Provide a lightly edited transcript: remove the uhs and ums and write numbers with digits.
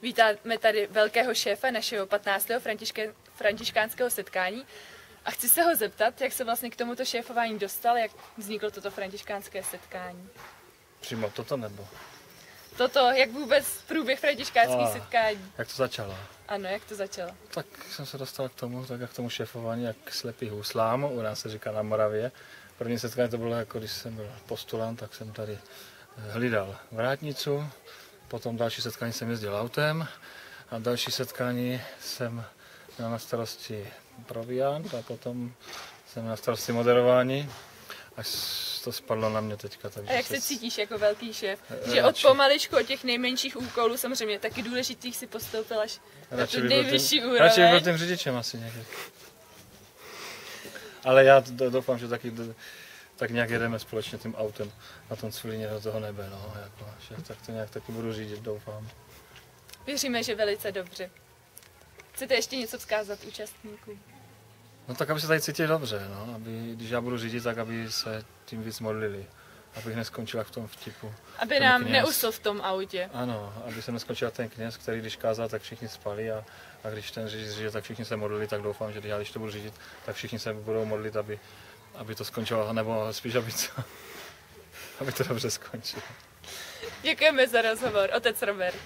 Vítáme tady velkého šéfa našeho 15. františkánského setkání a chci se ho zeptat, jak se vlastně k tomuto šéfování dostal, jak vzniklo toto františkánské setkání. Přímo toto nebo? Toto, jak vůbec průběh františkánských setkání. Jak to začalo? Ano, jak to začalo? Tak jsem se dostal k tomu, tak jak k tomu šéfování, jak k slepý huslám, u nás se říká na Moravě. První setkání to bylo jako když jsem byl postulant, tak jsem tady hlídal vrátnicu, potom další setkání jsem jezdil autem a další setkání jsem měl na starosti proviant a potom jsem měl na starosti moderování, až to spadlo na mě teďka. Takže a jak se cítíš jako velký šéf? Že od pomaličku, od těch nejmenších úkolů, samozřejmě taky důležitých, si postoupil až na tu nejvyšší úroveň. Radši byl tím řidičem asi někdy. Ale já doufám, že taky tak nějak jedeme společně tím autem na tom Cvilíně do toho nebe, no, jako, že tak to nějak taky budu řídit, doufám. Věříme, že velice dobře. Chcete ještě něco vzkázat účastníkům? No tak, aby se tady cítili dobře, no, aby, když já budu řídit, tak aby se tím víc modlili, abych neskončila v tom vtipu. Aby nám neusl v tom autě. Ano, aby se neskončil ten kněz, který když kázal, tak všichni spali a když ten řidič řídil, tak všichni se modlili, tak doufám, že když to budu řídit, tak všichni se budou modlit, aby to skončilo, nebo spíš, aby to dobře skončilo. Děkujeme za rozhovor, otec Robert.